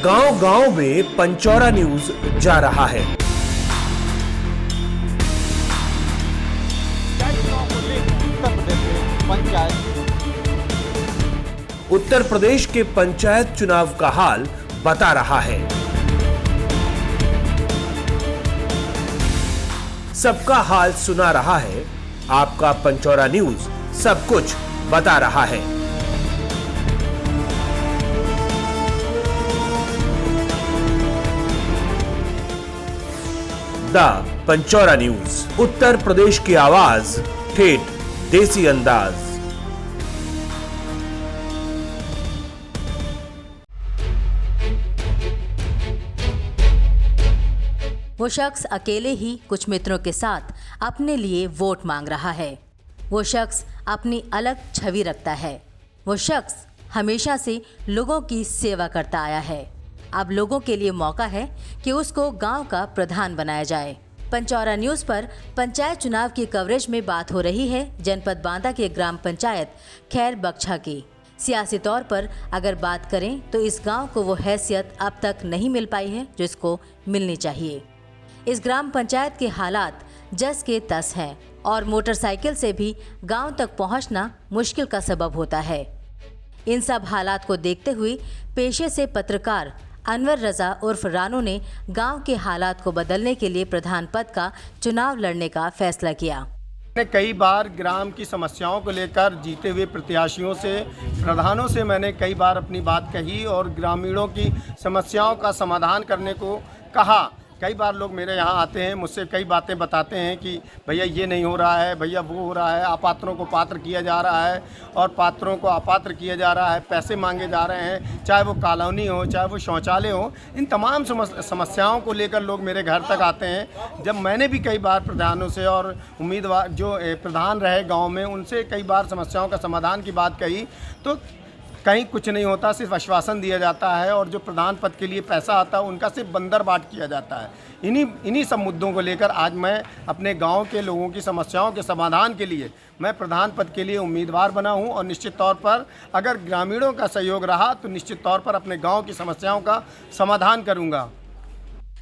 गांव गांव में पंचौरा न्यूज जा रहा है। उत्तर प्रदेश के पंचायत चुनाव का हाल बता रहा है। सबका हाल सुना रहा है। आपका पंचौरा न्यूज सब कुछ बता रहा है। द पंचौरा न्यूज, उत्तर प्रदेश की आवाज, ठेठ देसी अंदाज। वो शख्स अकेले ही कुछ मित्रों के साथ अपने लिए वोट मांग रहा है। वो शख्स अपनी अलग छवि रखता है। वो शख्स हमेशा से लोगों की सेवा करता आया है। अब लोगों के लिए मौका है कि उसको गांव का प्रधान बनाया जाए। पंचौरा न्यूज़ पर पंचायत चुनाव की कवरेज में बात हो रही है जनपद बांदा के ग्राम पंचायत खैर बख्छा की। सियासी तौर पर अगर बात करें तो इस गांव को वो हैसियत अब तक नहीं मिल पाई है जो इसको मिलनी चाहिए। इस ग्राम पंचायत के हालात जस के तस हैं और मोटरसाइकिल से भी गांव तक पहुंचना मुश्किल का सबब होता है। इन सब हालात को देखते हुए पेशे से पत्रकार अनवर रजा उर्फ रानू ने गांव के हालात को बदलने के लिए प्रधान पद का चुनाव लड़ने का फैसला किया। मैंने कई बार ग्राम की समस्याओं को लेकर जीते हुए प्रत्याशियों से, प्रधानों से मैंने कई बार अपनी बात कही और ग्रामीणों की समस्याओं का समाधान करने को कहा। कई बार लोग मेरे यहाँ आते हैं, मुझसे कई बातें बताते हैं कि भैया ये नहीं हो रहा है, भैया वो हो रहा है, अपात्रों को पात्र किया जा रहा है और पात्रों को अपात्र किया जा रहा है, पैसे मांगे जा रहे हैं, चाहे वो कॉलोनी हो, चाहे वो शौचालय हो। इन तमाम समस्याओं को लेकर लोग मेरे घर तक आते हैं। जब मैंने भी कई बार प्रधानों से और उम्मीदवार जो प्रधान रहे गाँव में, उनसे कई बार समस्याओं का समाधान की बात कही तो कहीं कुछ नहीं होता, सिर्फ आश्वासन दिया जाता है और जो प्रधान पद के लिए पैसा आता है उनका सिर्फ बंदर बाट किया जाता है। इन्हीं सब मुद्दों को लेकर आज मैं अपने गांव के लोगों की समस्याओं के समाधान के लिए मैं प्रधान पद के लिए उम्मीदवार बना हूं और निश्चित तौर पर अगर ग्रामीणों का सहयोग रहा तो निश्चित तौर पर अपने गाँव की समस्याओं का समाधान करूँगा।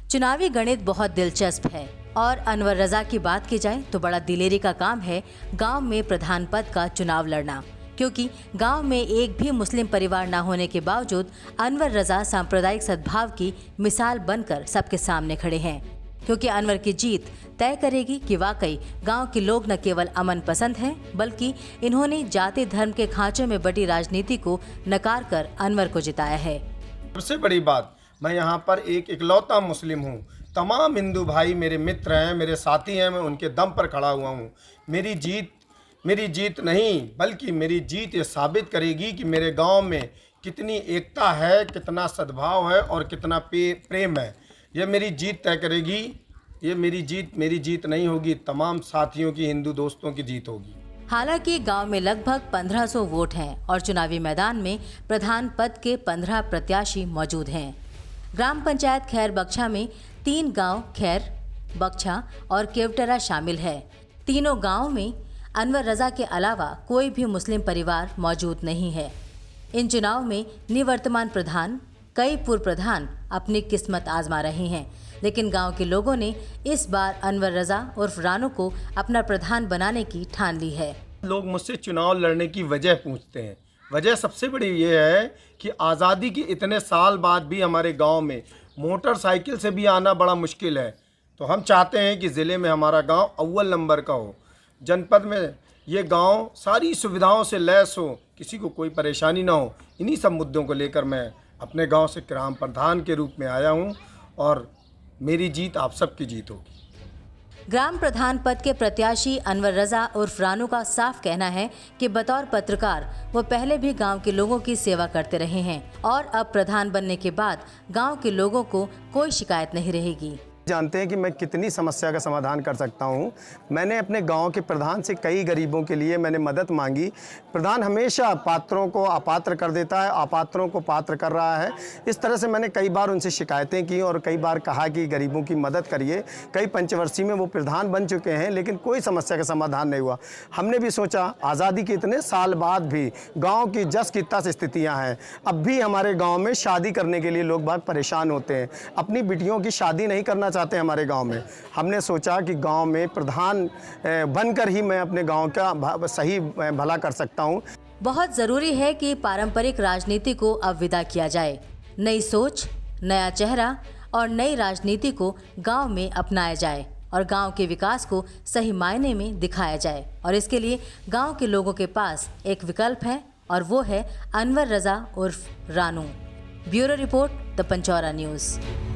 चुनावी गणित बहुत दिलचस्प है और अनवर रजा की बात की जाए तो बड़ा दिलेरी का काम है गाँव में प्रधान पद का चुनाव लड़ना, क्योंकि गांव में एक भी मुस्लिम परिवार न होने के बावजूद अनवर रजा सांप्रदायिक सद्भाव की मिसाल बनकर सबके सामने खड़े हैं। क्योंकि अनवर की जीत तय करेगी कि वाकई गांव के लोग न केवल अमन पसंद हैं बल्कि इन्होंने जाति धर्म के खांचों में बटी राजनीति को नकार कर अनवर को जिताया है। सबसे बड़ी बात, मैं यहाँ पर एक इकलौता मुस्लिम हूँ। तमाम हिंदू भाई मेरे मित्र हैं, मेरे साथी हैं, मैं उनके दम पर खड़ा हुआ हूँ। मेरी जीत नहीं बल्कि मेरी जीत ये साबित करेगी कि मेरे गांव में कितनी एकता है, कितना सद्भाव है और कितना प्रेम है। ये मेरी जीत तय करेगी। ये मेरी जीत नहीं होगी, तमाम साथियों की, हिंदू दोस्तों की जीत होगी। हालांकि गांव में लगभग 1500 वोट हैं और चुनावी मैदान में प्रधान पद के 15 प्रत्याशी मौजूद हैं। ग्राम पंचायत खैर बख्छा में 3 गांव खैर, बख्छा और केवटरा शामिल है। तीनों गाँव में अनवर रजा के अलावा कोई भी मुस्लिम परिवार मौजूद नहीं है। इन चुनाव में निवर्तमान प्रधान, कई पूर्व प्रधान अपनी किस्मत आजमा रहे हैं, लेकिन गांव के लोगों ने इस बार अनवर रजा उर्फ रानू को अपना प्रधान बनाने की ठान ली है। लोग मुझसे चुनाव लड़ने की वजह पूछते हैं। वजह सबसे बड़ी ये है कि आज़ादी के इतने साल बाद भी हमारे गाँव में मोटरसाइकिल से भी आना बड़ा मुश्किल है। तो हम चाहते हैं कि ज़िले में हमारा गाँव अव्वल नंबर का हो, जनपद में ये गांव सारी सुविधाओं से लैस हो, किसी को कोई परेशानी ना हो। इन्हीं सब मुद्दों को लेकर मैं अपने गांव से ग्राम प्रधान के रूप में आया हूं और मेरी जीत आप सबकी जीत होगी। ग्राम प्रधान पद के प्रत्याशी अनवर रजा उर्फ रानू का साफ कहना है कि बतौर पत्रकार वो पहले भी गांव के लोगों की सेवा करते रहे हैं और अब प्रधान बनने के बाद गांव के लोगों को कोई शिकायत नहीं रहेगी। जानते हैं कि मैं कितनी समस्या का समाधान कर सकता हूँ। मैंने अपने गांव के प्रधान से कई गरीबों के लिए मैंने मदद मांगी। प्रधान हमेशा पात्रों को अपात्र कर देता है, अपात्रों को पात्र कर रहा है। इस तरह से मैंने कई बार उनसे शिकायतें की और कई बार कहा कि गरीबों की मदद करिए। कई पंचवर्षीय में वो प्रधान बन चुके हैं, लेकिन कोई समस्या का समाधान नहीं हुआ। हमने भी सोचा, आज़ादी के इतने साल बाद भी गाँव की जस की तस स्थितियाँ हैं। अब भी हमारे गाँव में शादी करने के लिए लोग बहुत परेशान होते हैं, अपनी बिटियों की शादी नहीं करना चाहते हमारे गांव में। हमने सोचा कि गांव में प्रधान बनकर ही मैं अपने गांव का सही भला कर सकता हूं। बहुत ज़रूरी है कि पारंपरिक राजनीति को अब विदा किया जाए। नई सोच, नया चेहरा और नई राजनीति को गांव में अपनाया जाए और गांव के विकास को सही मायने में दिखाया जाए। और इसके लिए गांव के लोगों के पास एक विकल्प है और वो है अनवर रजा उर्फ Ranu. Bureau report, the Panchaura news.